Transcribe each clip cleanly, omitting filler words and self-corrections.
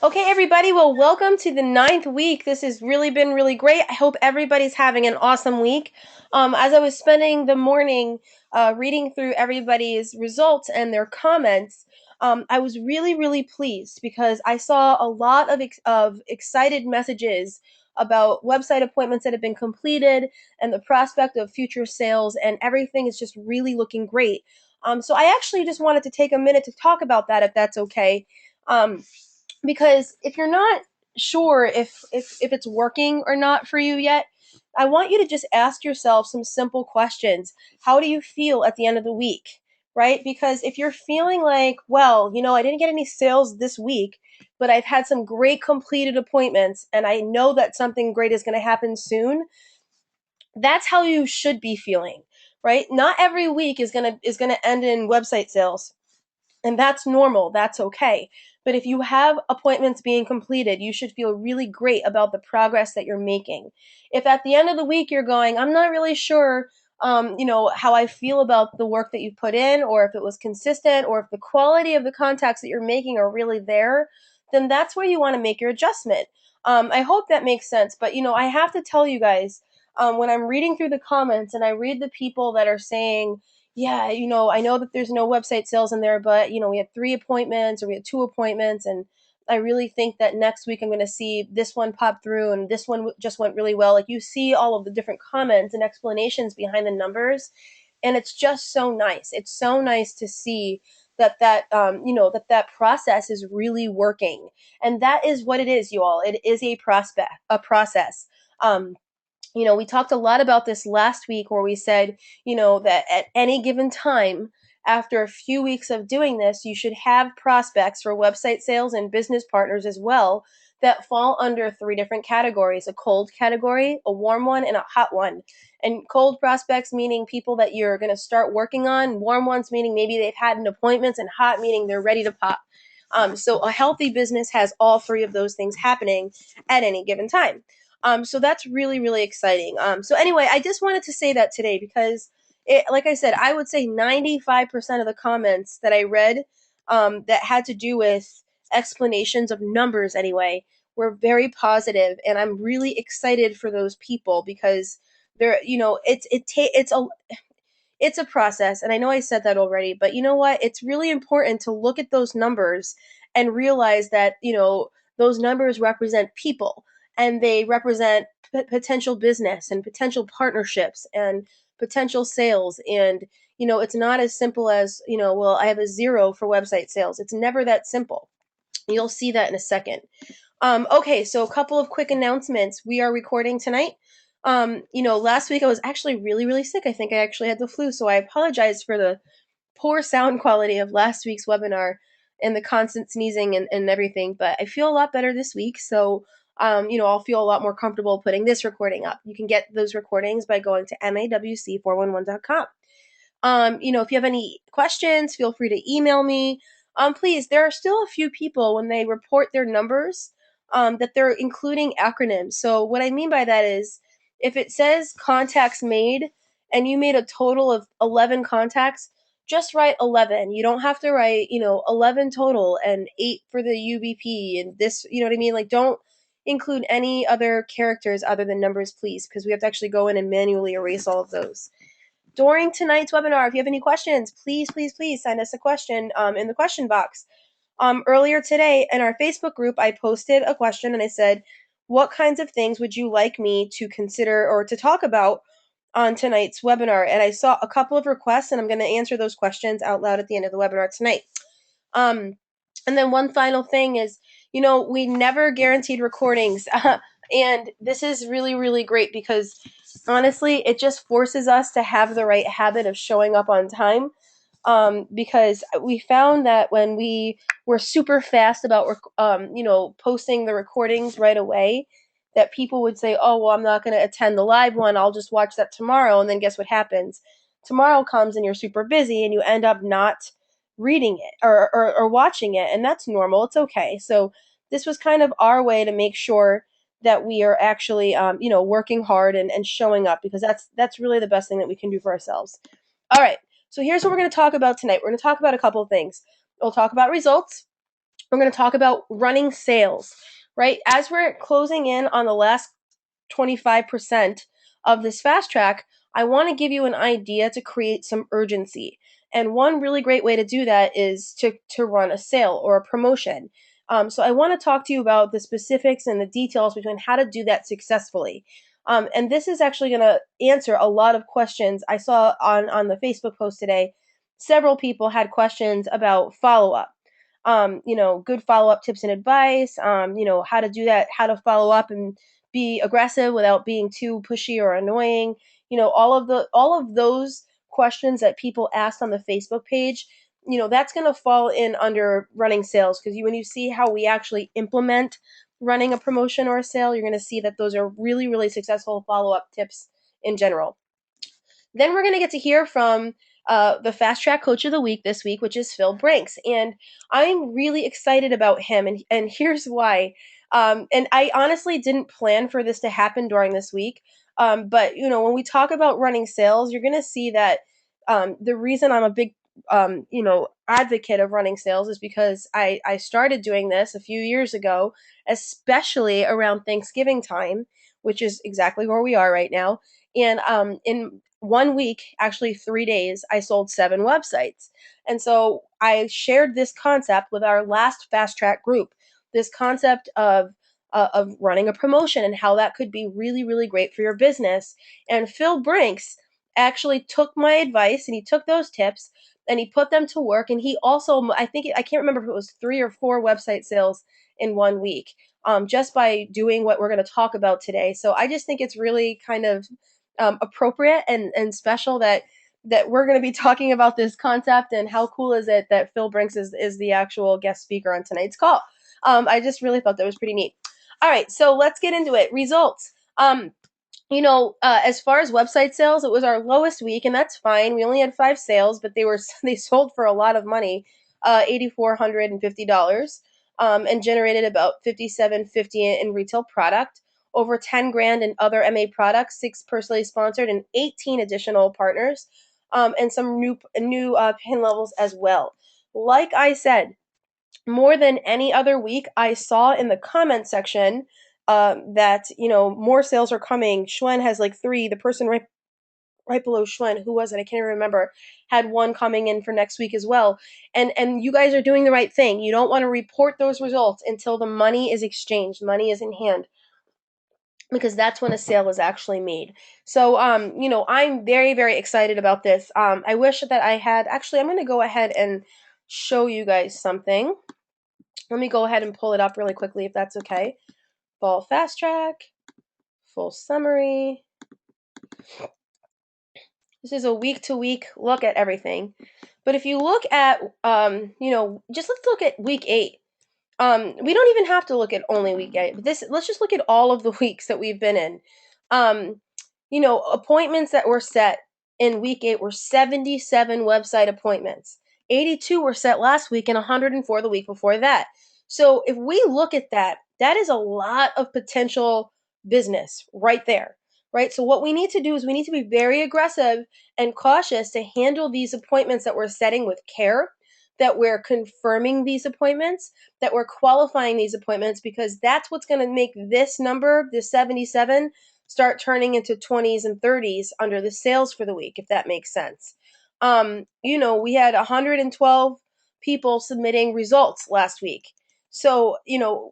Okay, everybody. Well, welcome to the ninth week. This has really been really great. I hope everybody's having an awesome week. As I was spending the morning reading through everybody's results and their comments, I was really, really pleased because I saw a lot of excited messages about website appointments that have been completed and the prospect of future sales, and everything is just really looking great. So I actually just wanted to take a minute to talk about that, if that's okay. Um, because if you're not sure if it's working or not for you yet, I want you to just ask yourself some simple questions. How do you feel at the end of the week? Right? Because if you're feeling like, well, I didn't get any sales this week, but I've had some great completed appointments and I know that something great is going to happen soon, that's how you should be feeling, right? Not every week is going to end in website sales, and that's normal, that's okay. But if you have appointments being completed, you should feel really great about the progress that you're making. If at the end of the week you're going, I'm not really sure, how I feel about the work that you put in, or if it was consistent, or if the quality of the contacts that you're making are really there, then that's where you want to make your adjustment. I hope that makes sense. But I have to tell you guys, when I'm reading through the comments and I read the people that are saying, yeah, I know that there's no website sales in there, but we had 3 appointments or we had 2 appointments, and I really think that next week I'm going to see this one pop through, and this one just went really well. Like, you see all of the different comments and explanations behind the numbers, and it's just so nice. It's so nice to see that process is really working, and that is what it is, you all. It is a process. We talked a lot about this last week, where we said, that at any given time, after a few weeks of doing this, you should have prospects for website sales and business partners as well that fall under 3 different categories: a cold category, a warm one, and a hot one. And cold prospects meaning people that you're going to start working on, warm ones meaning maybe they've had an appointment, and hot meaning they're ready to pop. So a healthy business has all 3 of those things happening at any given time. So that's really, really exciting. So anyway, I just wanted to say that today because, like I said, I would say 95% of the comments that I read, that had to do with explanations of numbers anyway, were very positive, and I'm really excited for those people because they're, it's a process, and I know I said that already, but you know what? It's really important to look at those numbers and realize that, those numbers represent people, and they represent potential business and potential partnerships and potential sales. And, it's not as simple as, well, I have a 0 for website sales. It's never that simple. You'll see that in a second. Okay, so a couple of quick announcements. We are recording tonight. Last week I was actually really, really sick. I think I actually had the flu, so I apologize for the poor sound quality of last week's webinar and the constant sneezing and everything, but I feel a lot better this week, so I'll feel a lot more comfortable putting this recording up. You can get those recordings by going to mawc411.com. If you have any questions, feel free to email me. Please, there are still a few people when they report their numbers, that they're including acronyms. So what I mean by that is, if it says contacts made and you made a total of 11 contacts, just write 11. You don't have to write, 11 total and 8 for the UBP and this, you know what I mean? Like, don't include any other characters other than numbers, please, because we have to actually go in and manually erase all of those. During tonight's webinar, if you have any questions, please, please, please send us a question, in the question box. Earlier today in our Facebook group, I posted a question and I said, what kinds of things would you like me to consider or to talk about on tonight's webinar? And I saw a couple of requests, and I'm going to answer those questions out loud at the end of the webinar tonight. Um, and then one final thing is, we never guaranteed recordings. And this is really, really great because honestly, it just forces us to have the right habit of showing up on time. Because we found that when we were super fast about, posting the recordings right away, that people would say, oh, well, I'm not going to attend the live one. I'll just watch that tomorrow. And then guess what happens? Tomorrow comes and you're super busy and you end up not reading it or watching it. And that's normal. It's okay. So this was kind of our way to make sure that we are actually, working hard and showing up, because that's really the best thing that we can do for ourselves. All right. So here's what we're going to talk about tonight. We're going to talk about a couple of things. We'll talk about results. we're going to talk about running sales, right? As we're closing in on the last 25% of this fast track, I want to give you an idea to create some urgency. And one really great way to do that is to run a sale or a promotion. So I want to talk to you about the specifics and the details between how to do that successfully. And this is actually going to answer a lot of questions I saw on the Facebook post today. Several people had questions about follow up. Good follow up tips and advice. How to do that, how to follow up and be aggressive without being too pushy or annoying. All of those questions that people asked on the Facebook page, that's going to fall in under running sales, because when you see how we actually implement running a promotion or a sale, you're going to see that those are really, really successful follow up tips in general. Then we're going to get to hear from the Fast Track Coach of the Week this week, which is Phil Brinks. And I'm really excited about him. And here's why. And I honestly didn't plan for this to happen during this week. But, when we talk about running sales, you're going to see that the reason I'm a big advocate of running sales is because I started doing this a few years ago, especially around Thanksgiving time, which is exactly where we are right now. And in 1 week, actually 3 days, I sold 7 websites. And so I shared this concept with our last fast track group, this concept of running a promotion and how that could be really, really great for your business. And Phil Brinks actually took my advice and he took those tips and he put them to work. And he also, I can't remember if it was 3 or 4 website sales in 1 week, just by doing what we're going to talk about today. So I just think it's really kind of appropriate and special that we're going to be talking about this concept. And how cool is it that Phil Brinks is the actual guest speaker on tonight's call? I just really thought that was pretty neat. All right, so let's get into it. Results. As far as website sales, it was our lowest week, and that's fine. We only had 5 sales, but they sold for a lot of money, $8,450, and generated about $57.50 in retail product, over 10 grand in other MA products, 6 personally sponsored, and 18 additional partners, and some new pin levels as well. Like I said, more than any other week, I saw in the comment section that more sales are coming. Schwen has like 3. The person right below Schwen, who was it? I can't even remember. Had 1 coming in for next week as well. And you guys are doing the right thing. You don't want to report those results until the money is exchanged, money is in hand, because that's when a sale is actually made. So I'm very, very excited about this. I wish that I had actually. I'm going to go ahead and show you guys something. Let me go ahead and pull it up really quickly if that's okay. Fall fast track, full summary. This is a week to week look at everything. But if you look at, just let's look at week 8. We don't even have to look at only week 8. But let's just look at all of the weeks that we've been in. Appointments that were set in week 8 were 77 website appointments. 82 were set last week and 104 the week before that. So if we look at that, that is a lot of potential business right there, right? So what we need to do is we need to be very aggressive and cautious to handle these appointments that we're setting with care, that we're confirming these appointments, that we're qualifying these appointments, because that's what's going to make this number, the 77, start turning into 20s and 30s under the sales for the week, if that makes sense. We had 112 people submitting results last week. So,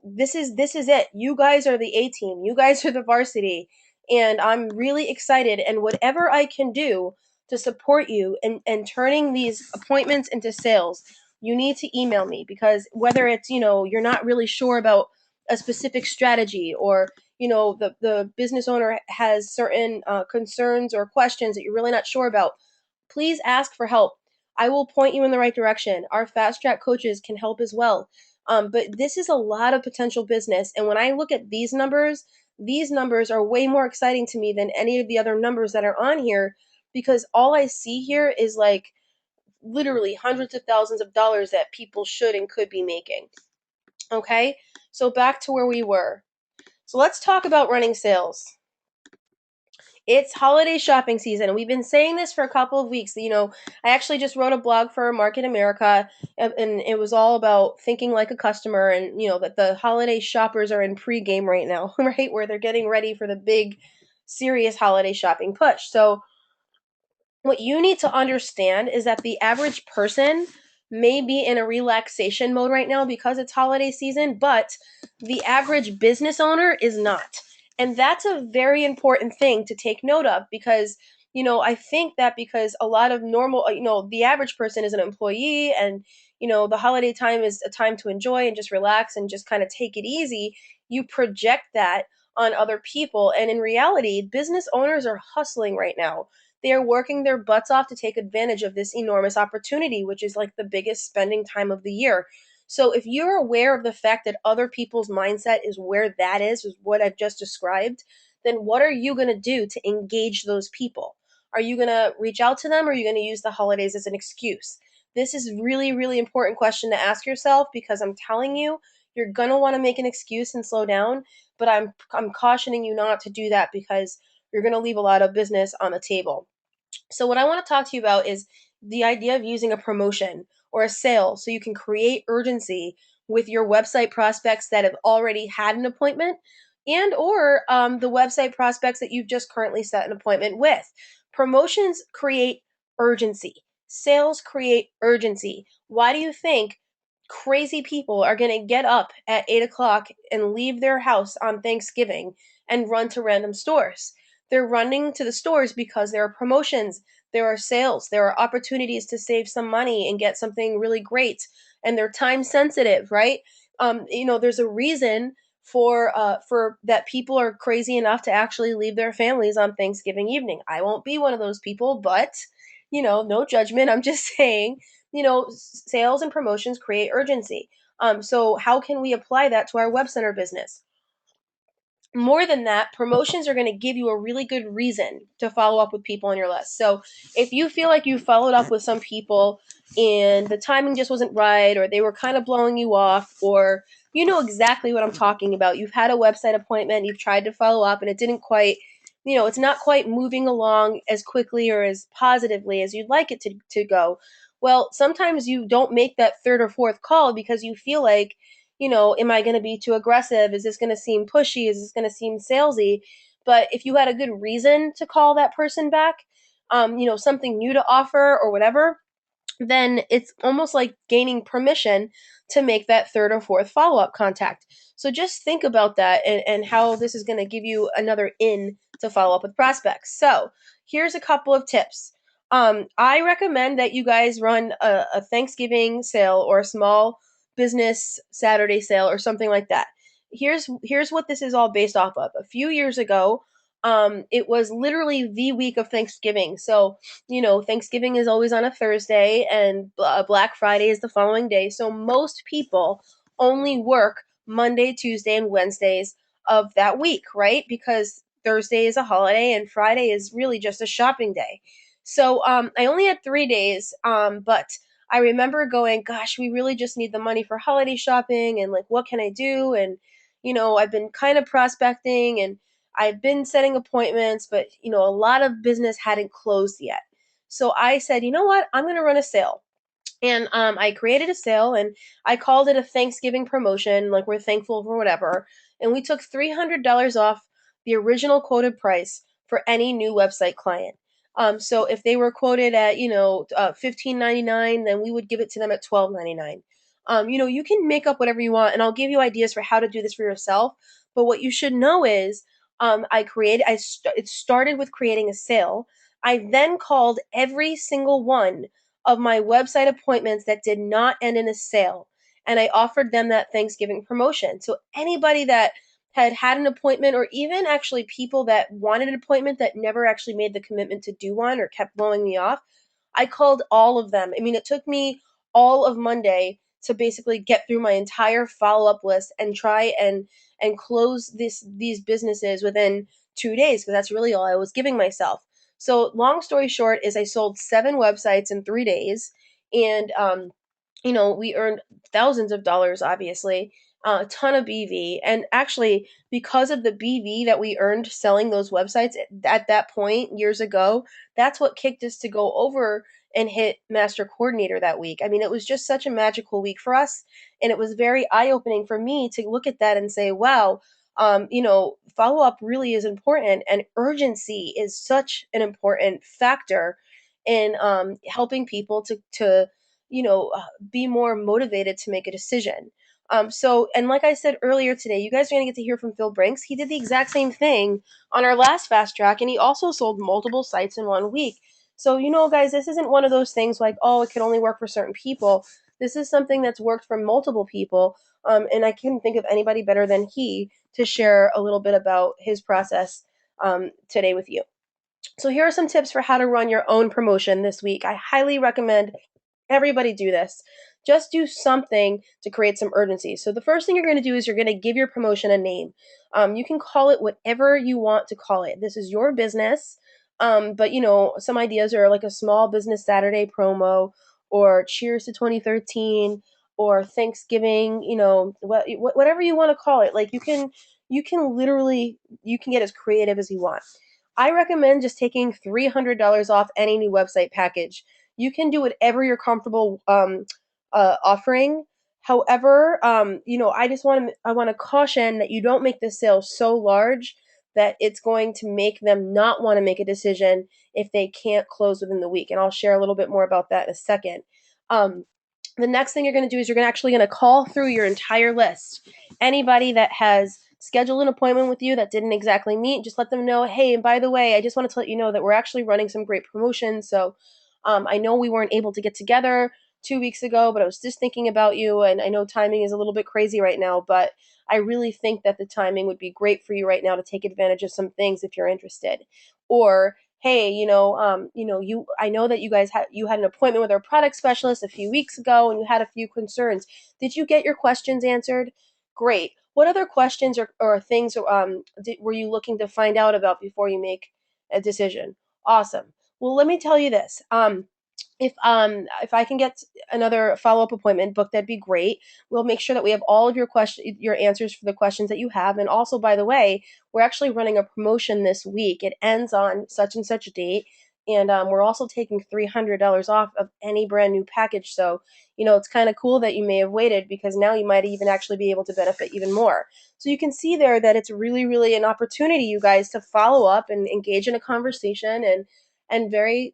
this is it. You guys are the A team. You guys are the varsity. And I'm really excited. And whatever I can do to support you and turning these appointments into sales, you need to email me, because whether it's, you're not really sure about a specific strategy, or the business owner has certain concerns or questions that you're really not sure about, please ask for help. I will point you in the right direction. Our fast track coaches can help as well. But this is a lot of potential business. And when I look at these numbers are way more exciting to me than any of the other numbers that are on here, because all I see here is like literally hundreds of thousands of dollars that people should and could be making. Okay? So back to where we were. So let's talk about running sales. It's holiday shopping season, and we've been saying this for a couple of weeks. I actually just wrote a blog for Market America, and it was all about thinking like a customer, and that the holiday shoppers are in pregame right now, right, where they're getting ready for the big, serious holiday shopping push. So what you need to understand is that the average person may be in a relaxation mode right now because it's holiday season, but the average business owner is not. And that's a very important thing to take note of because, I think that because a lot of normal, the average person is an employee and, the holiday time is a time to enjoy and just relax and just kind of take it easy. You project that on other people. And in reality, business owners are hustling right now. They are working their butts off to take advantage of this enormous opportunity, which is like the biggest spending time of the year. So if you're aware of the fact that other people's mindset is where that is what I've just described, then what are you going to do to engage those people? Are you going to reach out to them or are you going to use the holidays as an excuse? This is really, really important question to ask yourself because I'm telling you, you're going to want to make an excuse and slow down, but I'm cautioning you not to do that because you're going to leave a lot of business on the table. So, what I want to talk to you about is the idea of using a promotion or a sale so you can create urgency with your website prospects that have already had an appointment and or the website prospects that you've just currently set an appointment with. Promotions create urgency. Sales create urgency. Why do you think crazy people are going to get up at 8 o'clock and leave their house on Thanksgiving and run to random stores? They're running to the stores because there are promotions, there are sales, there are opportunities to save some money and get something really great, and they're time sensitive, right? There's a reason for that people are crazy enough to actually leave their families on Thanksgiving evening. I won't be one of those people, but no judgment. I'm just saying, sales and promotions create urgency. So how can we apply that to our web center business? More than that, promotions are going to give you a really good reason to follow up with people on your list. So if you feel like you followed up with some people and the timing just wasn't right, or they were kind of blowing you off, or you know exactly what I'm talking about, you've had a website appointment, you've tried to follow up, and it didn't quite, it's not quite moving along as quickly or as positively as you'd like it to go. Well, sometimes you don't make that third or fourth call because you feel like, am I going to be too aggressive? Is this going to seem pushy? Is this going to seem salesy? But if you had a good reason to call that person back, something new to offer or whatever, then it's almost like gaining permission to make that third or fourth follow up contact. So just think about that and how this is going to give you another in to follow up with prospects. So here's a couple of tips. I recommend that you guys run a Thanksgiving sale or a small business Saturday sale or something like that. Here's what this is all based off of. A few years ago, it was literally the week of Thanksgiving. So Thanksgiving is always on a Thursday and Black Friday is the following day. So most people only work Monday, Tuesday, and Wednesdays of that week, right? Because Thursday is a holiday and Friday is really just a shopping day. So I only had 3 days, but I remember going, gosh, we really just need the money for holiday shopping and like, what can I do? And, I've been kind of prospecting and I've been setting appointments, but a lot of business hadn't closed yet. So I said, you know what? I'm going to run a sale. And I created a sale and I called it a Thanksgiving promotion, like we're thankful for whatever. And we took $300 off the original quoted price for any new website client. So if they were quoted at $15.99, then we would give it to them at $12.99. You can make up whatever you want, and I'll give you ideas for how to do this for yourself. But what you should know is, it started with creating a sale. I then called every single one of my website appointments that did not end in a sale. And I offered them that Thanksgiving promotion. So anybody that had an appointment, or even actually people that wanted an appointment that never actually made the commitment to do one or kept blowing me off, I called all of them. I mean, it took me all of Monday to basically get through my entire follow-up list and try and close these businesses within 2 days because that's really all I was giving myself. So long story short is I sold 7 websites in 3 days, and we earned thousands of dollars, obviously. a ton of BV. And actually, because of the BV that we earned selling those websites at that point years ago, that's what kicked us to go over and hit master coordinator that week. I mean, it was just such a magical week for us. And it was very eye opening for me to look at that and say, wow, follow up really is important, and urgency is such an important factor in helping people to be more motivated to make a decision. And like I said earlier today, you guys are going to get to hear from Phil Brinks. He did the exact same thing on our last fast track, and he also sold multiple sites in 1 week. So, guys, this isn't one of those things like, oh, it can only work for certain people. This is something that's worked for multiple people. And I couldn't think of anybody better than he to share a little bit about his process today with you. So, here are some tips for how to run your own promotion this week. I highly recommend everybody do this. Just do something to create some urgency. So the first thing you're going to do is you're going to give your promotion a name. You can call it whatever you want to call it. This is your business. But some ideas are like a small business Saturday promo, or Cheers to 2013, or Thanksgiving. Whatever you want to call it. Like you can literally you can get as creative as you want. I recommend just taking $300 off any new website package. You can do whatever you're comfortable offering. However, I want to caution that you don't make the sale so large that it's going to make them not want to make a decision if they can't close within the week. And I'll share a little bit more about that in a second. Um, the next thing you're going to do is you're actually going to call through your entire list. Anybody that has scheduled an appointment with you that didn't exactly meet, just let them know, hey, and by the way, I just wanted to let you know that we're actually running some great promotions. So I know we weren't able to get together 2 weeks ago, but I was just thinking about you. And I know timing is a little bit crazy right now, but I really think that the timing would be great for you right now to take advantage of some things if you're interested. Or hey, I know that you had an appointment with our product specialist a few weeks ago and you had a few concerns. Did you get your questions answered? Great. What other questions or things were you looking to find out about before you make a decision? Awesome. Well, let me tell you this. If I can get another follow-up appointment booked, that'd be great. We'll make sure that we have all of your answers for the questions that you have. And also, by the way, we're actually running a promotion this week. It ends on such and such a date. And we're also taking $300 off of any brand new package. So, it's kind of cool that you may have waited, because now you might even actually be able to benefit even more. So you can see there that it's really, really an opportunity, you guys, to follow up and engage in a conversation, and very,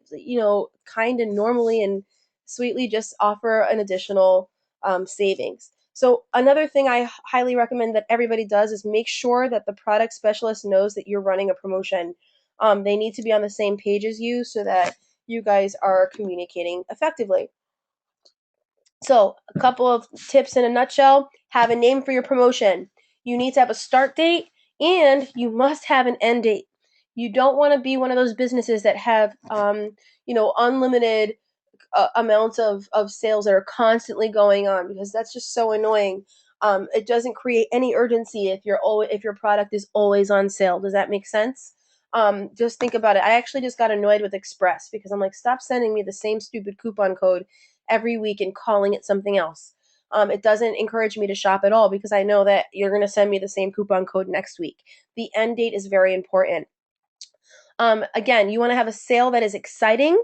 kind and normally and sweetly just offer an additional savings. So another thing I highly recommend that everybody does is make sure that the product specialist knows that you're running a promotion. They need to be on the same page as you so that you guys are communicating effectively. So, a couple of tips in a nutshell: have a name for your promotion. You need to have a start date, and you must have an end date. You don't want to be one of those businesses that have, unlimited amounts of sales that are constantly going on, because that's just so annoying. It doesn't create any urgency if your product is always on sale. Does that make sense? Just think about it. I actually just got annoyed with Express because I'm like, stop sending me the same stupid coupon code every week and calling it something else. It doesn't encourage me to shop at all because I know that you're going to send me the same coupon code next week. The end date is very important. Again, you want to have a sale that is exciting,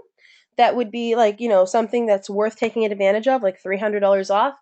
that would be like, something that's worth taking advantage of, like $300 off.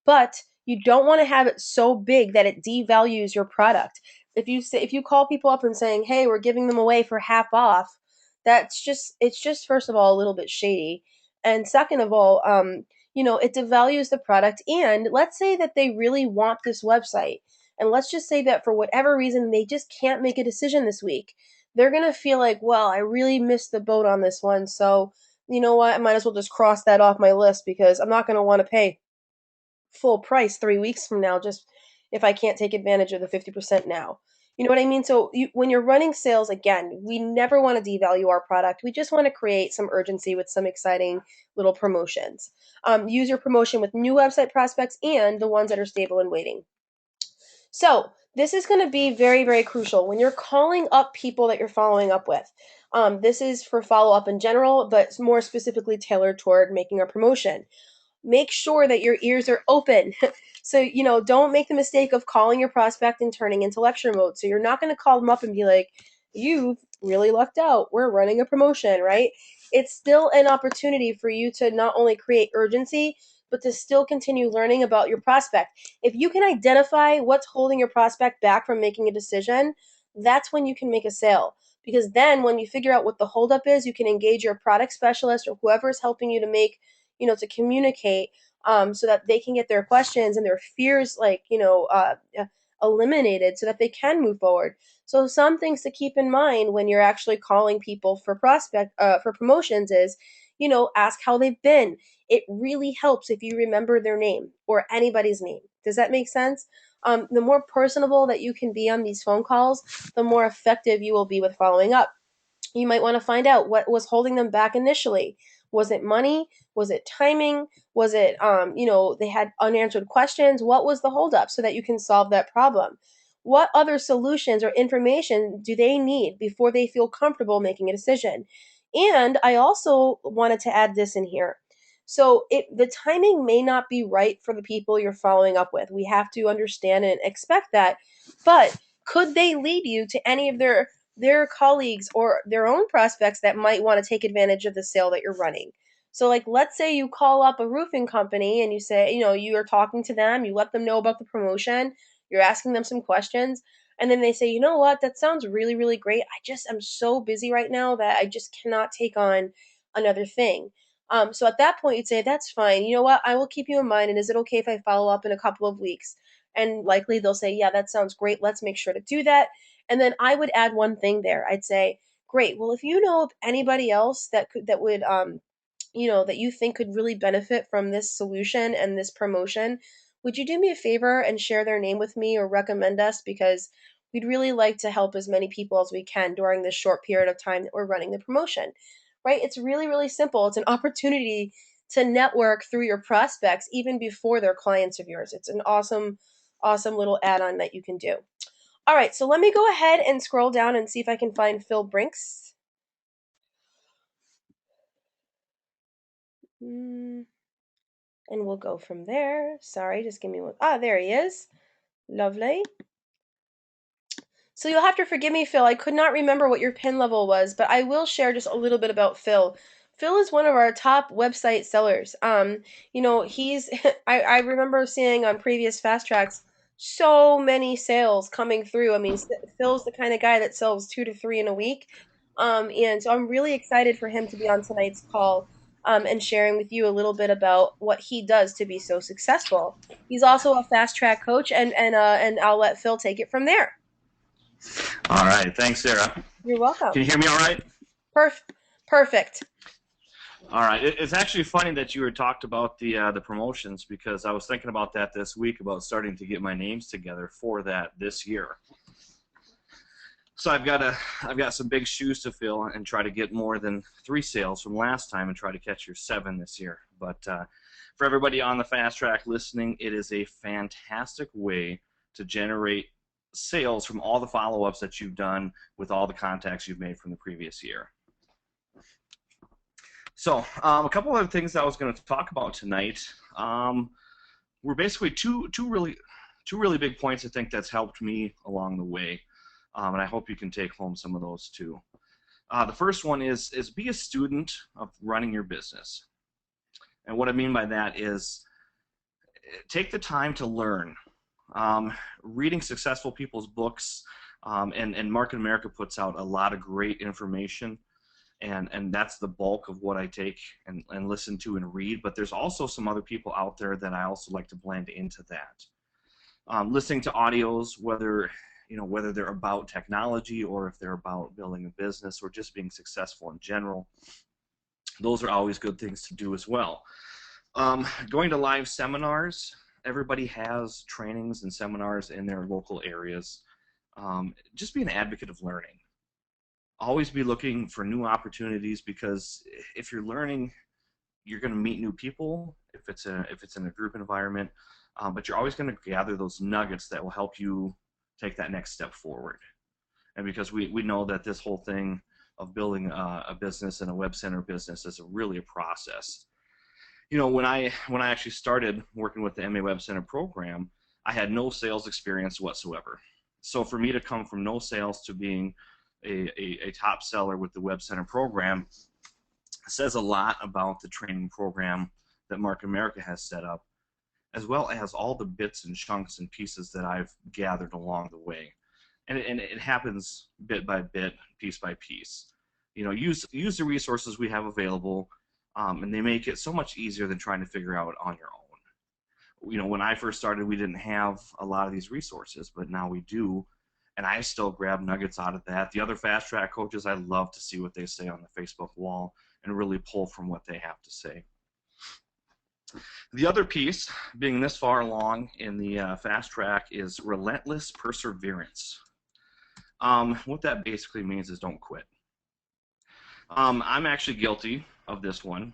But you don't want to have it so big that it devalues your product. If you call people up and saying, "Hey, we're giving them away for half off," it's just first of all a little bit shady, and second of all, it devalues the product. And let's say that they really want this website, and let's just say that for whatever reason they just can't make a decision this week. They're gonna feel like, well, I really missed the boat on this one, so you know what? I might as well just cross that off my list because I'm not going to want to pay full price 3 weeks from now just if I can't take advantage of the 50% now. You know what I mean? So when you're running sales, again, we never want to devalue our product. We just want to create some urgency with some exciting little promotions. Use your promotion with new website prospects and the ones that are stable and waiting. So this is going to be very, very crucial when you're calling up people that you're following up with. This is for follow up in general, but more specifically tailored toward making a promotion. make sure that your ears are open. So, don't make the mistake of calling your prospect and turning into lecture mode. So you're not going to call them up and be like, you've really lucked out. We're running a promotion, right? It's still an opportunity for you to not only create urgency, but to still continue learning about your prospect. If you can identify what's holding your prospect back from making a decision, that's when you can make a sale. Because then when you figure out what the holdup is, you can engage your product specialist or whoever is helping you to to communicate, so that they can get their questions and their fears, eliminated so that they can move forward. So some things to keep in mind when you're actually calling people for promotions is, ask how they've been. It really helps if you remember their name or anybody's name. Does that make sense? The more personable that you can be on these phone calls, the more effective you will be with following up. You might want to find out what was holding them back initially. Was it money? Was it timing? Was it, they had unanswered questions? What was the holdup so that you can solve that problem? What other solutions or information do they need before they feel comfortable making a decision? And I also wanted to add this in here. So the timing may not be right for the people you're following up with. We have to understand and expect that. But could they lead you to any of their colleagues or their own prospects that might want to take advantage of the sale that you're running? So, like, let's say you call up a roofing company and you say, you are talking to them, you let them know about the promotion, you're asking them some questions, and then they say, you know what, that sounds really, really great. I'm so busy right now that I just cannot take on another thing. So at that point, you'd say, that's fine. You know what? I will keep you in mind. And is it okay if I follow up in a couple of weeks? And likely they'll say, yeah, that sounds great. Let's make sure to do that. And then I would add one thing there. I'd say, great. Well, if you know of anybody else that would that you think could really benefit from this solution and this promotion, would you do me a favor and share their name with me or recommend us, because we'd really like to help as many people as we can during this short period of time that we're running the promotion. Right? It's really, really simple. It's an opportunity to network through your prospects even before they're clients of yours. It's an awesome, awesome little add-on that you can do. All right, so let me go ahead and scroll down and see if I can find Phil Brinks. And we'll go from there. Sorry, just give me one. Ah, there he is. Lovely. So you'll have to forgive me, Phil. I could not remember what your pin level was, but I will share just a little bit about Phil. Phil is one of our top website sellers. He's I remember seeing on previous fast tracks so many sales coming through. I mean, Phil's the kind of guy that sells 2 to 3 in a week. And so I'm really excited for him to be on tonight's call, and sharing with you a little bit about what he does to be so successful. He's also a fast track coach, and I'll let Phil take it from there. All right. Thanks, Sarah. You're welcome. Can you hear me all right? Perfect. All right. It's actually funny that you were talked about the promotions, because I was thinking about that this week, about starting to get my names together for that this year. So I've got some big shoes to fill and try to get more than 3 sales from last time and try to catch your 7 this year. But for everybody on the fast track listening, it is a fantastic way to generate sales from all the follow-ups that you've done with all the contacts you've made from the previous year. So a couple of things that I was going to talk about tonight were basically two really big points I think that's helped me along the way, and I hope you can take home some of those too. The first one is be a student of running your business, and what I mean by that is take the time to learn. Reading successful people's books, and Market America puts out a lot of great information, and that's the bulk of what I take and listen to and read. But there's also some other people out there that I also like to blend into that. Listening to audios, whether they're about technology or if they're about building a business or just being successful in general, those are always good things to do as well. Going to live seminars. Everybody has trainings and seminars in their local areas. Just be an advocate of learning. Always be looking for new opportunities, because if you're learning, you're going to meet new people if it's in a group environment, but you're always going to gather those nuggets that will help you take that next step forward. And because we know that this whole thing of building a business and a web center business is really a process. When I actually started working with the MA Web Center program, I had no sales experience whatsoever. So for me to come from no sales to being a top seller with the Web Center program says a lot about the training program that Market America has set up, as well as all the bits and chunks and pieces that I've gathered along the way. And it happens bit by bit, piece by piece. Use the resources we have available, and they make it so much easier than trying to figure out on your own. When I first started, we didn't have a lot of these resources, but now we do, and I still grab nuggets out of that. The other fast track coaches, I love to see what they say on the Facebook wall and really pull from what they have to say. The other piece, being this far along in the fast track, is relentless perseverance. What that basically means is don't quit. I'm actually guilty of this one.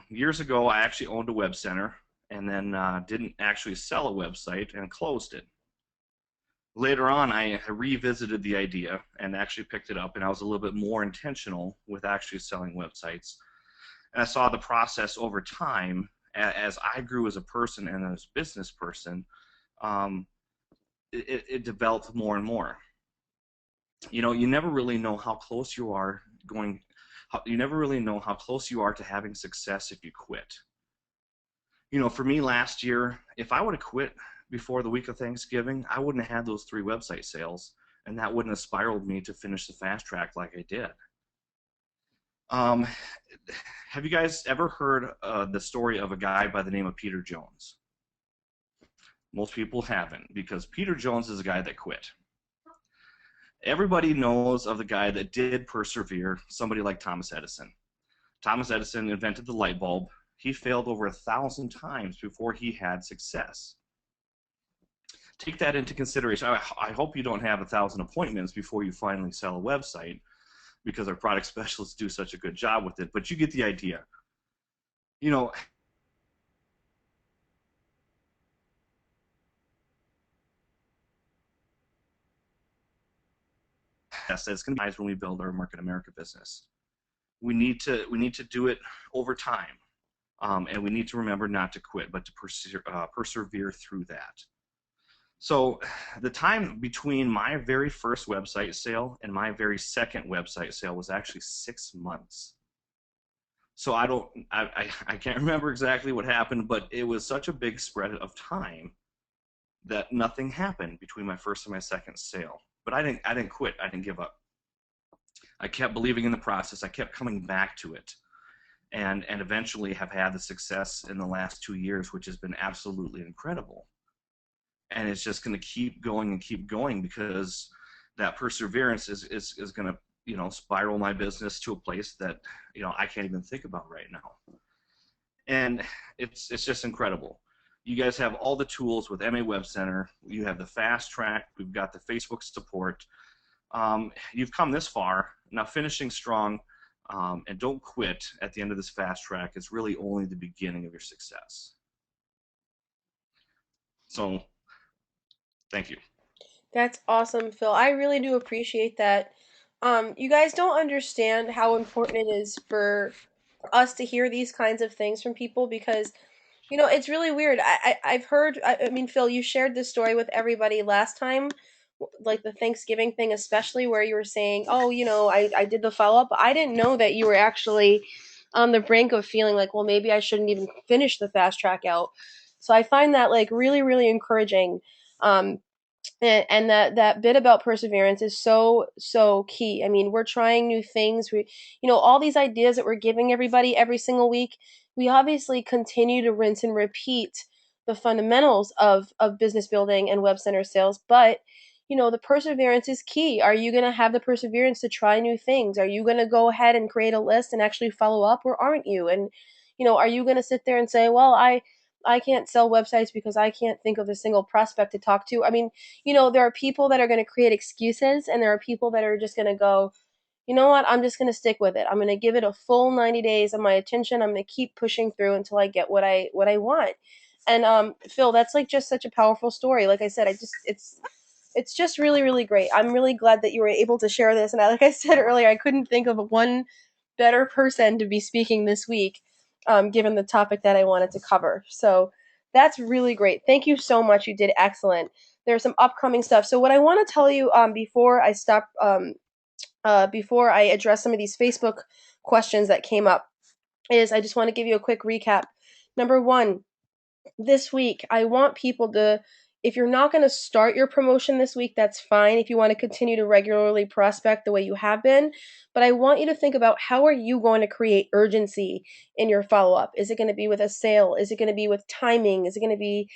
Years ago, I actually owned a web center and then didn't actually sell a website and closed it. Later on, I revisited the idea and actually picked it up, and I was a little bit more intentional with actually selling websites. And I saw the process over time as I grew as a person and as a business person. It developed more and more. You never really know how close you are you never really know how close you are to having success if you quit. For me last year, if I would have quit before the week of Thanksgiving, I wouldn't have had those 3 website sales, and that wouldn't have spiraled me to finish the fast track like I did. Have you guys ever heard the story of a guy by the name of Peter Jones? Most people haven't, because Peter Jones is a guy that quit. Everybody knows of the guy that did persevere, somebody like Thomas Edison. Thomas Edison invented the light bulb. He failed over 1,000 times before he had success. Take that into consideration. I hope you don't have 1,000 appointments before you finally sell a website, because our product specialists do such a good job with it, but you get the idea. That's going to be when we build our Market America business. We need to do it over time, and we need to remember not to quit, but to persevere through that. So the time between my very first website sale and my very second website sale was actually 6 months. So I can't remember exactly what happened, but it was such a big spread of time that nothing happened between my first and my second sale. But I didn't quit. I didn't give up. I kept believing in the process. I kept coming back to it, and eventually have had the success in the last 2 years, which has been absolutely incredible. And it's just going to keep going and keep going, because that perseverance is going to spiral my business to a place that I can't even think about right now. And it's just incredible. You guys have all the tools with MA Web Center. You have the fast track. We've got the Facebook support. You've come this far. Now finishing strong, and don't quit at the end of this fast track is really only the beginning of your success. So thank you. That's awesome, Phil. I really do appreciate that. You guys don't understand how important it is for us to hear these kinds of things from people, because it's really weird. I've heard. I mean, Phil, you shared this story with everybody last time, like the Thanksgiving thing, especially, where you were saying, "Oh, I did the follow up." I didn't know that you were actually on the brink of feeling like, well, maybe I shouldn't even finish the fast track out. So I find that like really, really encouraging. Um, and that bit about perseverance is so key. I mean, we're trying new things. All these ideas that we're giving everybody every single week, we obviously continue to rinse and repeat the fundamentals of business building and web center sales, but the perseverance is key. Are you going to have the perseverance to try new things? Are you going to go ahead and create a list and actually follow up, or aren't you? And are you going to sit there and say, well, I can't sell websites because I can't think of a single prospect to talk to? I mean, there are people that are going to create excuses, and there are people that are just going to go, you know what, I'm just going to stick with it. I'm going to give it a full 90 days of my attention. I'm going to keep pushing through until I get what I want. And Phil, that's like just such a powerful story. Like I said, it's just really, really great. I'm really glad that you were able to share this. And like I said earlier, I couldn't think of one better person to be speaking this week. given the topic that I wanted to cover. So that's really great. Thank you so much. You did excellent. There's some upcoming stuff. So what I want to tell you before I stop, before I address some of these Facebook questions that came up, is I just want to give you a quick recap. Number one, this week, I want people to, if you're not going to start your promotion this week, that's fine. If you want to continue to regularly prospect the way you have been, but I want you to think about how are you going to create urgency in your follow-up? Is it going to be with a sale? Is it going to be with timing? Is it going to be,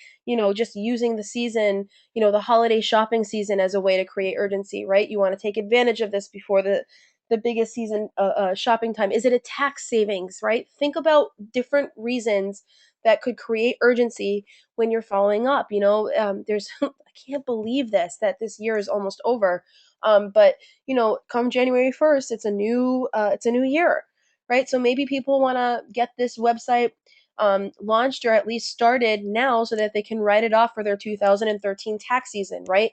just using the season, the holiday shopping season as a way to create urgency, right? You want to take advantage of this before the biggest season shopping time. Is it a tax savings, right? Think about different reasons that could create urgency when you're following up. There's I can't believe that this year is almost over. But come January 1st, it's a new year, right? So maybe people want to get this website launched or at least started now so that they can write it off for their 2013 tax season, right?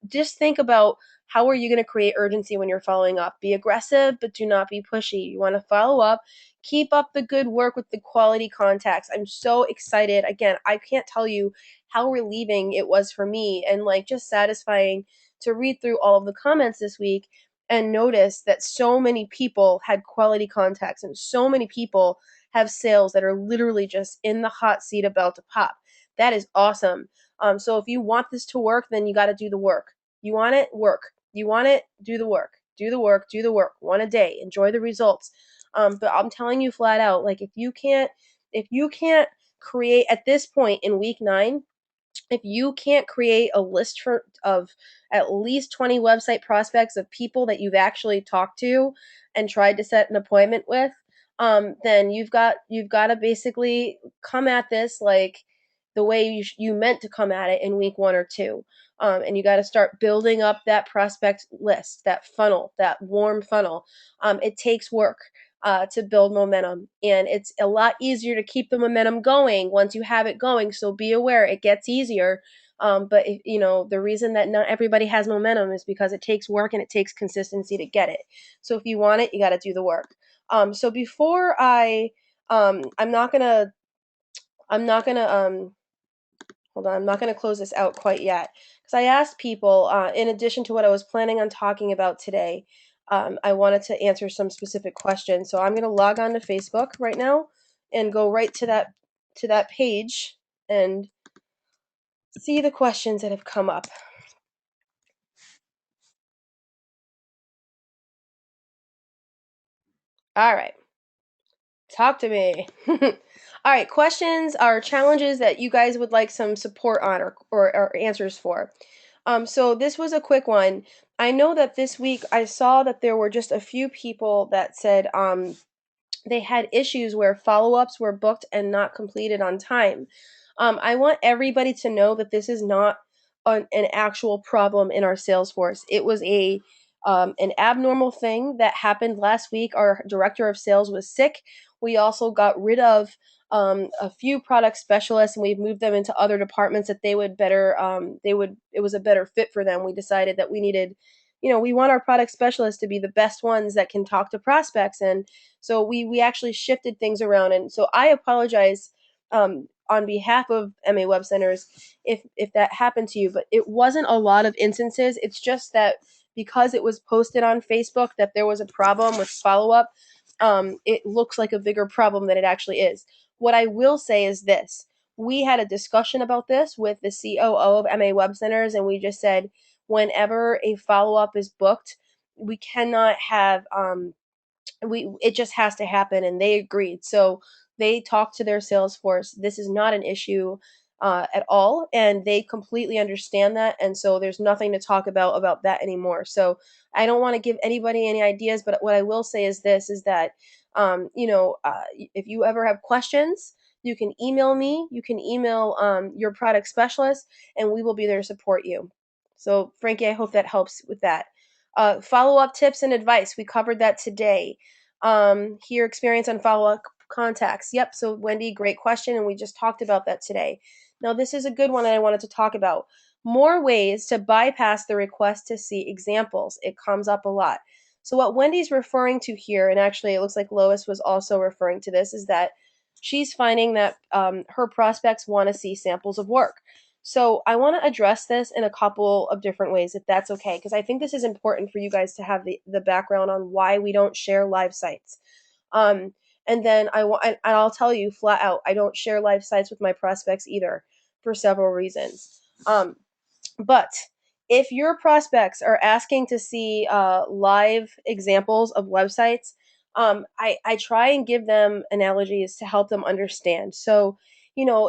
Just think about how are you going to create urgency when you're following up. Be aggressive, but do not be pushy. You want to follow up. Keep up the good work with the quality contacts. I'm so excited. Again, I can't tell you how relieving it was for me and just satisfying to read through all of the comments this week and notice that so many people had quality contacts and so many people have sales that are literally just in the hot seat about to pop. That is awesome. So if you want this to work, then you got to do the work. You want it? Work. You want it? Do the work. Do the work. Do the work. One a day. Enjoy the results. But I'm telling you flat out, if you can't create at this point in week 9, if you can't create a list of at least 20 website prospects of people that you've actually talked to and tried to set an appointment with, then you've got to basically come at this like the way you meant to come at it in week 1 or 2. And you got to start building up that prospect list, that funnel, that warm funnel. It takes work to build momentum, and it's a lot easier to keep the momentum going once you have it going. So be aware, it gets easier. But the reason that not everybody has momentum is because it takes work and it takes consistency to get it. So if you want it, you got to do the work. So before I'm not gonna hold on, I'm not gonna close this out quite yet because I asked people, in addition to what I was planning on talking about today, I wanted to answer some specific questions. So I'm gonna log on to Facebook right now and go right to that page and see the questions that have come up. All right. Talk to me. All right, questions are challenges that you guys would like some support on or answers for. So this was a quick one. I know that this week I saw that there were just a few people that said they had issues where follow-ups were booked and not completed on time. I want everybody to know that this is not an actual problem in our sales force. It was an abnormal thing that happened last week. Our director of sales was sick. We also got rid of a few product specialists, and we've moved them into other departments that they would better. It was a better fit for them. We decided that we needed. We want our product specialists to be the best ones that can talk to prospects, and so we actually shifted things around. And so I apologize on behalf of MA Web Centers if that happened to you, but it wasn't a lot of instances. It's just that because it was posted on Facebook that there was a problem with follow up, it looks like a bigger problem than it actually is. What I will say is this. We had a discussion about this with the COO of MA Web Centers, and we just said whenever a follow up is booked, we cannot have it just has to happen, and they agreed. So they talked to their sales force. This is not an issue at all, and they completely understand that, and so there's nothing to talk about that anymore. So I don't want to give anybody any ideas, but what I will say is this, is that if you ever have questions, you can email me, you can email your product specialist, and we will be there to support you. So Frankie, I hope that helps with that. Follow-up tips and advice. We covered that today. Here, experience on follow-up contacts. Yep. So Wendy, great question. And we just talked about that today. Now, this is a good one that I wanted to talk about. More ways to bypass the request to see examples. It comes up a lot. So what Wendy's referring to here, and actually it looks like Lois was also referring to this, is that she's finding that her prospects want to see samples of work. So I want to address this in a couple of different ways, if that's okay, because I think this is important for you guys to have the background on why we don't share live sites. Um, and then and I'll tell you flat out, I don't share live sites with my prospects either for several reasons. But if your prospects are asking to see live examples of websites, I try and give them analogies to help them understand. So,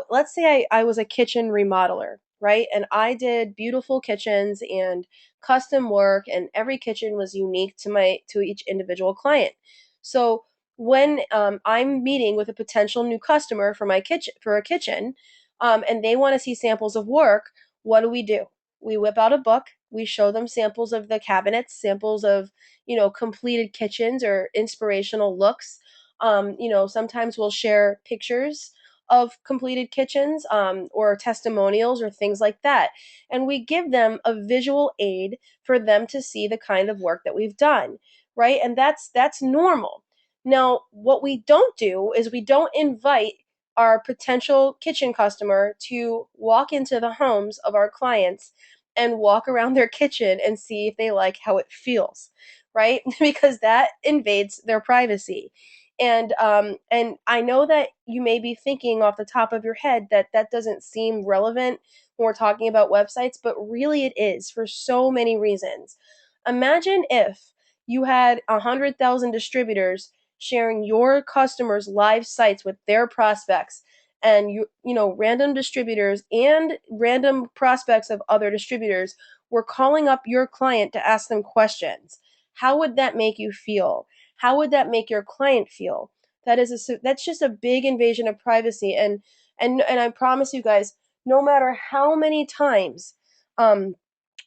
let's say I was a kitchen remodeler, right? And I did beautiful kitchens and custom work, and every kitchen was unique to each individual client. So when I'm meeting with a potential new customer for my kitchen for a kitchen, and they want to see samples of work, what do? We whip out a book, we show them samples of the cabinets, samples of, completed kitchens or inspirational looks. Sometimes we'll share pictures of completed kitchens, or testimonials or things like that. And we give them a visual aid for them to see the kind of work that we've done, right? And that's normal. Now, what we don't do is we don't invite our potential kitchen customer to walk into the homes of our clients and walk around their kitchen and see if they like how it feels, right? Because that invades their privacy. And I know that you may be thinking off the top of your head that that doesn't seem relevant when we're talking about websites, but really it is for so many reasons. Imagine if you had 100,000 distributors sharing your customers' live sites with their prospects, and random distributors and random prospects of other distributors were calling up your client to ask them questions. How would that make you feel? How would that make your client feel? That's just a big invasion of privacy. And I promise you guys, no matter how many times um,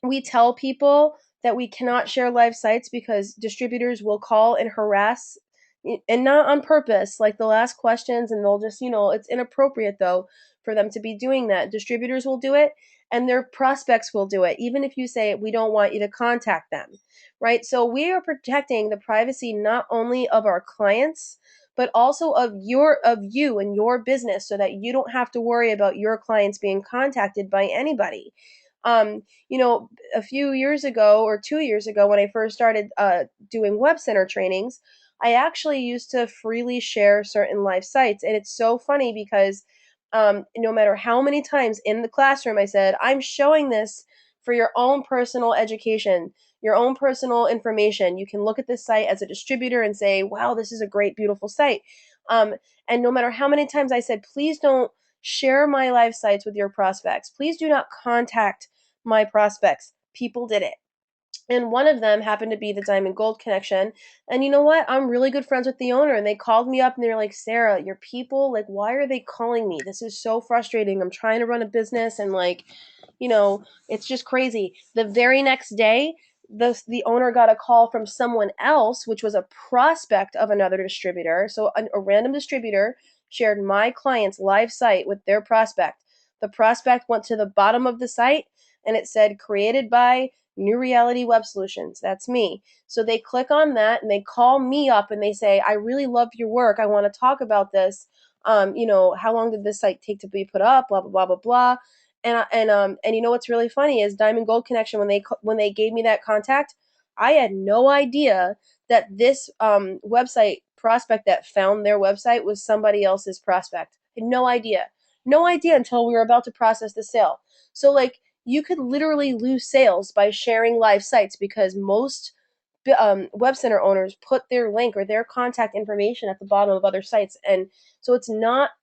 we tell people that we cannot share live sites because distributors will call and harass, and not on purpose, like they'll ask questions and they'll just, it's inappropriate though for them to be doing that. Distributors will do it and their prospects will do it, even if you say we don't want you to contact them, right? So we are protecting the privacy not only of our clients, but also of you and your business, so that you don't have to worry about your clients being contacted by anybody. A few years ago or 2 years ago, when I first started doing web center trainings, I actually used to freely share certain live sites. And it's so funny because no matter how many times in the classroom I said, I'm showing this for your own personal education, your own personal information. You can look at this site as a distributor and say, wow, this is a great, beautiful site. Um, and no matter how many times I said, please don't share my live sites with your prospects, please do not contact my prospects, people did it. And one of them happened to be the Diamond Gold Connection. And you know what? I'm really good friends with the owner. And they called me up and they're like, Sarah, your people, like, why are they calling me? This is so frustrating. I'm trying to run a business and, like, it's just crazy. The very next day, the owner got a call from someone else, which was a prospect of another distributor. So a random distributor shared my client's live site with their prospect. The prospect went to the bottom of the site and it said created by New Reality Web Solutions. That's me. So they click on that and they call me up and they say, I really love your work. I want to talk about this. How long did this site take to be put up? Blah blah blah blah blah. And you know what's really funny is Diamond Gold Connection, when they gave me that contact, I had no idea that this website prospect that found their website was somebody else's prospect. I had no idea until we were about to process the sale. So, like, you could literally lose sales by sharing live sites because most web center owners put their link or their contact information at the bottom of other sites. And so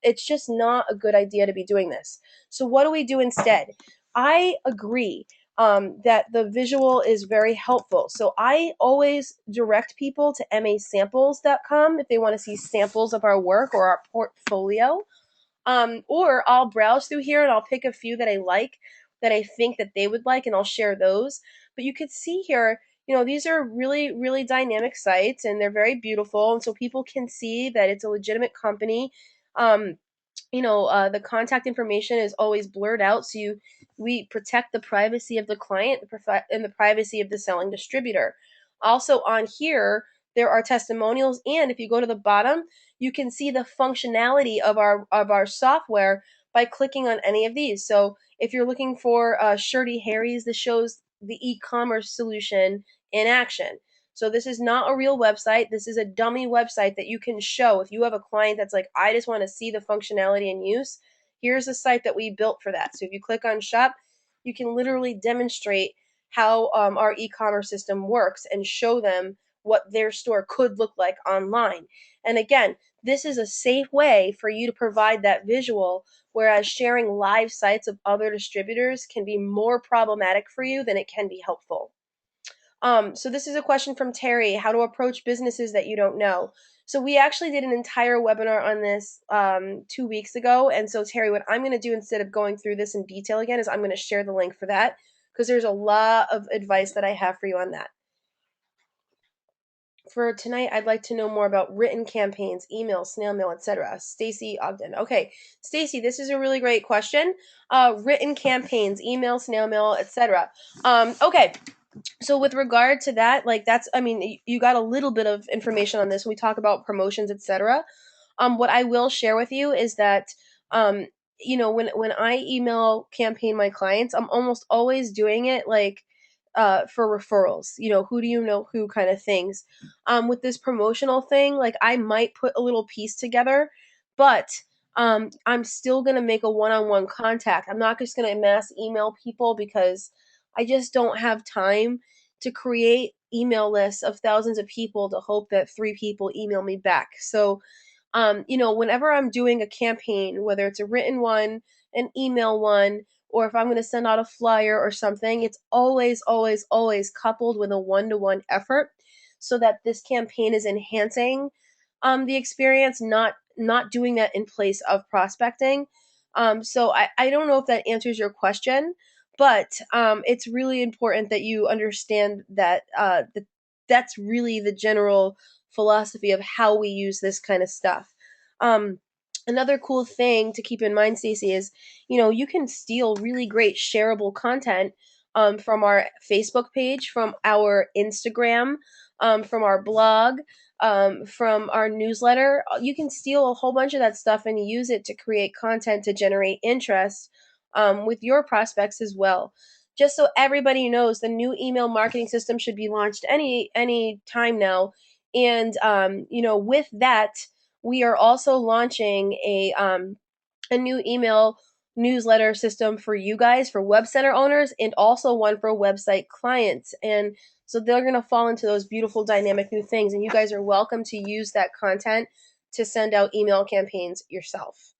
it's just not a good idea to be doing this. So what do we do instead? I agree that the visual is very helpful. So I always direct people to masamples.com if they want to see samples of our work or our portfolio. Or I'll browse through here and I'll pick a few that I like, that I think that they would like, and I'll share those. But you could see here, these are really, really dynamic sites and they're very beautiful. And so people can see that it's a legitimate company. Um, the contact information is always blurred out. So we protect the privacy of the client and the privacy of the selling distributor. Also on here, there are testimonials. And if you go to the bottom, you can see the functionality of our software by clicking on any of these. So if you're looking for Shirty Harry's, this shows the e-commerce solution in action. So this is not a real website. This is a dummy website that you can show. If you have a client that's like, I just want to see the functionality and use, here's a site that we built for that. So if you click on shop, you can literally demonstrate how our e-commerce system works and show them what their store could look like online. And again, this is a safe way for you to provide that visual, whereas sharing live sites of other distributors can be more problematic for you than it can be helpful. So this is a question from Terry: how to approach businesses that you don't know. So we actually did an entire webinar on this 2 weeks ago. And so Terry, what I'm going to do instead of going through this in detail again is I'm going to share the link for that because there's a lot of advice that I have for you on that. For tonight, I'd like to know more about written campaigns, email, snail mail, etc. Stacy Ogden. Okay, Stacy, this is a really great question. Written campaigns, email, snail mail, etc. Okay, so with regard to that, like that's, I mean, you got a little bit of information on this when we talk about promotions, etc. What I will share with you is that, um, when I email campaign my clients, I'm almost always doing it like for referrals. Who do you know who kind of things. With this promotional thing, like I might put a little piece together, but I'm still gonna make a one-on-one contact. I'm not just gonna mass email people because I just don't have time to create email lists of thousands of people to hope that 3 people email me back. So whenever I'm doing a campaign, whether it's a written one, an email one, or if I'm going to send out a flyer or something, it's always, always, always coupled with a one-to-one effort so that this campaign is enhancing the experience, not doing that in place of prospecting. So I don't know if that answers your question, but it's really important that you understand that that's really the general philosophy of how we use this kind of stuff. Um, Another cool thing to keep in mind, Stacey, is you can steal really great shareable content from our Facebook page, from our Instagram, from our blog, from our newsletter. You can steal a whole bunch of that stuff and use it to create content to generate interest with your prospects as well. Just so everybody knows, the new email marketing system should be launched any time now. And with that, we are also launching a new email newsletter system for you guys, for web center owners, and also one for website clients. And so they're going to fall into those beautiful dynamic new things. And you guys are welcome to use that content to send out email campaigns yourself.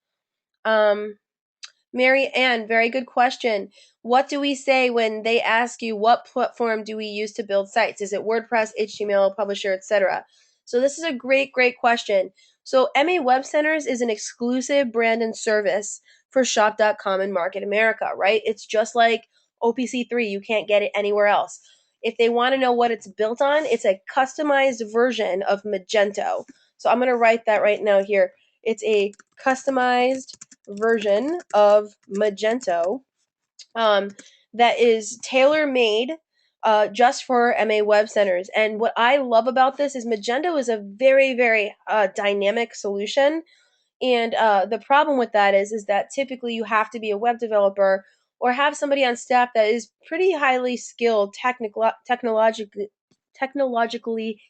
Mary Ann, very good question. What do we say when they ask you what platform do we use to build sites? Is it WordPress, HTML, Publisher, etc.? So this is a great, great question. So MA Web Centers is an exclusive brand and service for shop.com and Market America, right? It's just like OPC3. You can't get it anywhere else. If they want to know what it's built on, it's a customized version of Magento. So I'm going to write that right now here. It's a customized version of Magento that is tailor made just for MA Web Centers. And what I love about this is Magento is a very, very dynamic solution. And the problem with that is that typically you have to be a web developer or have somebody on staff that is pretty highly skilled, technologically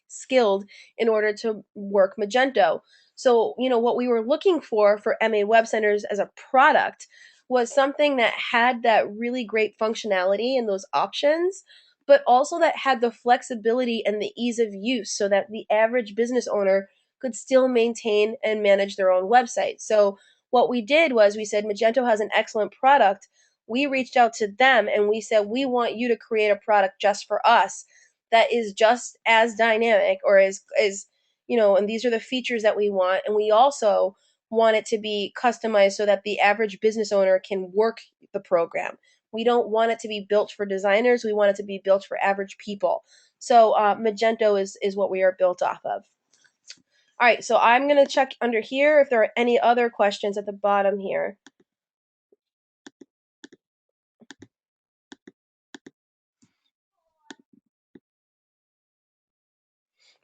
skilled in order to work Magento. So, what we were looking for MA Web Centers as a product was something that had that really great functionality and those options, but also that had the flexibility and the ease of use so that the average business owner could still maintain and manage their own website. So, what we did was we said Magento has an excellent product. We reached out to them and we said, we want you to create a product just for us that is just as dynamic or as and these are the features that we want. And we also want it to be customized so that the average business owner can work the program. We don't want it to be built for designers. We want it to be built for average people. So Magento is what we are built off of. All right, so I'm going to check under here if there are any other questions at the bottom here.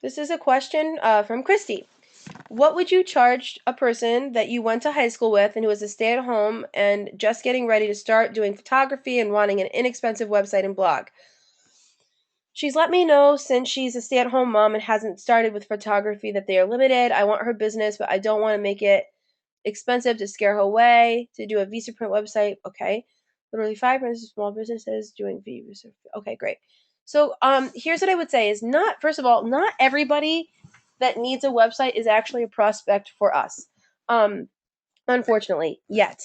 This is a question from Christy. What would you charge a person that you went to high school with and who is a stay-at-home and just getting ready to start doing photography and wanting an inexpensive website and blog? She's let me know since she's a stay-at-home mom and hasn't started with photography that they are limited. I want her business, but I don't want to make it expensive to scare her away to do a Vistaprint website. Okay. Literally 5% small businesses doing Visa. Okay, great. So here's what I would say is not, first of all, not everybody that needs a website is actually a prospect for us. Um, unfortunately, yet.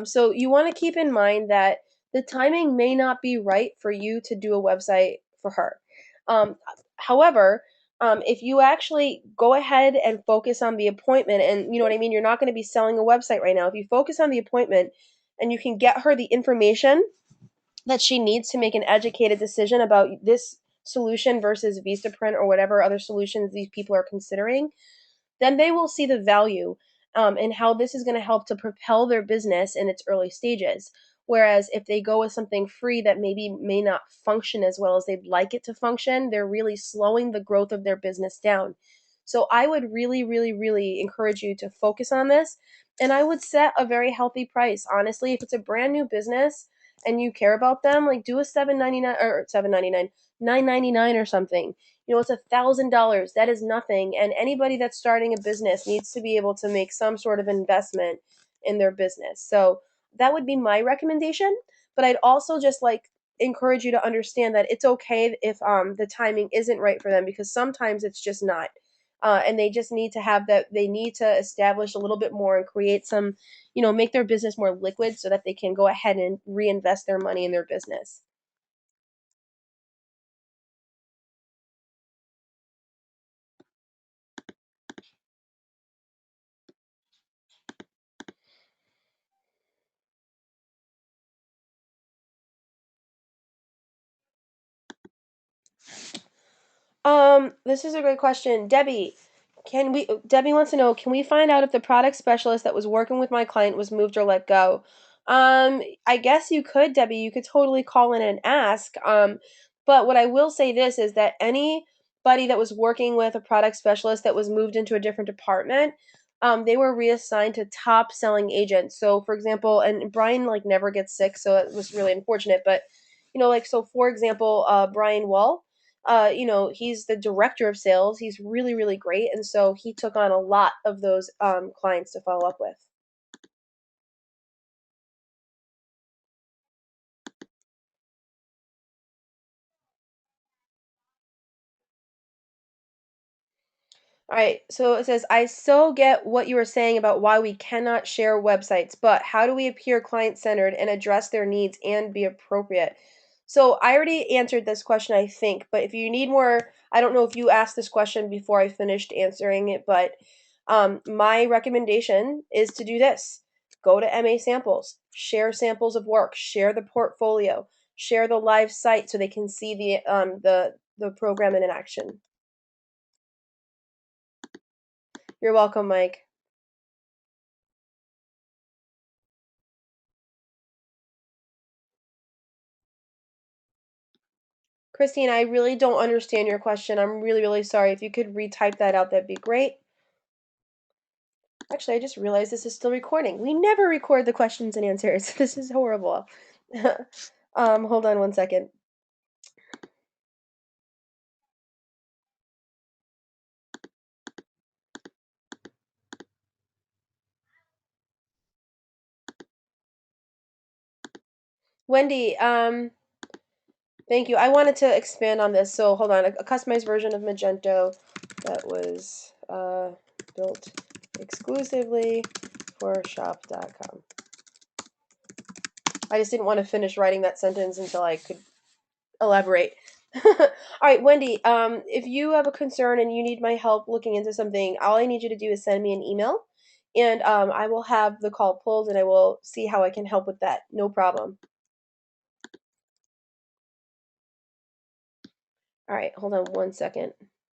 So you want to keep in mind that the timing may not be right for you to do a website for her. Um, however, if you actually go ahead and focus on the appointment, and you know what I mean, you're not going to be selling a website right now. If you focus on the appointment and you can get her the information that she needs to make an educated decision about this solution versus Vistaprint or whatever other solutions these people are considering, then they will see the value and how this is going to help to propel their business in its early stages. Whereas if they go with something free that maybe may not function as well as they'd like it to function, they're really slowing the growth of their business down. So I would really, really, really encourage you to focus on this. And I would set a very healthy price. Honestly, if it's a brand new business and you care about them, like do a $7.99 or $7.99, $9.99 or something. You know, it's $1,000. That is nothing. And anybody that's starting a business needs to be able to make some sort of investment in their business. So that would be my recommendation. But I'd also just like encourage you to understand that it's okay if the timing isn't right for them because sometimes it's just not. And they just need to have that, they need to establish a little bit more and create some, you know, make their business more liquid so that they can go ahead and reinvest their money in their business. This is a great question. Debbie wants to know, can we find out if the product specialist that was working with my client was moved or let go? I guess you could, Debbie, you could totally call in and ask. But what I will say this is that anybody that was working with a product specialist that was moved into a different department, they were reassigned to top selling agents. So for example, and Brian like never gets sick, so it was really unfortunate, but you know, like so for example, Brian Wall, you know, he's the director of sales. He's really, really great. And so he took on a lot of those clients to follow up with. All right, so it says, I so get what you were saying about why we cannot share websites, but how do we appear client centered and address their needs and be appropriate? So I already answered this question, I think, but if you need more, I don't know if you asked this question before I finished answering it, but my recommendation is to do this: go to MA Samples, share samples of work, share the portfolio, share the live site so they can see the program in action. You're welcome, Mike. Christine, I really don't understand your question. I'm really, really sorry. If you could retype that out, that'd be great. Actually, I just realized this is still recording. We never record the questions and answers. This is horrible. Hold on one second. Wendy, thank you. I wanted to expand on this, so hold on. A customized version of Magento that was built exclusively for shop.com. I just didn't want to finish writing that sentence until I could elaborate. All right, Wendy, if you have a concern and you need my help looking into something, all I need you to do is send me an email and I will have the call pulled and I will see how I can help with that. No problem. All right, hold on one second.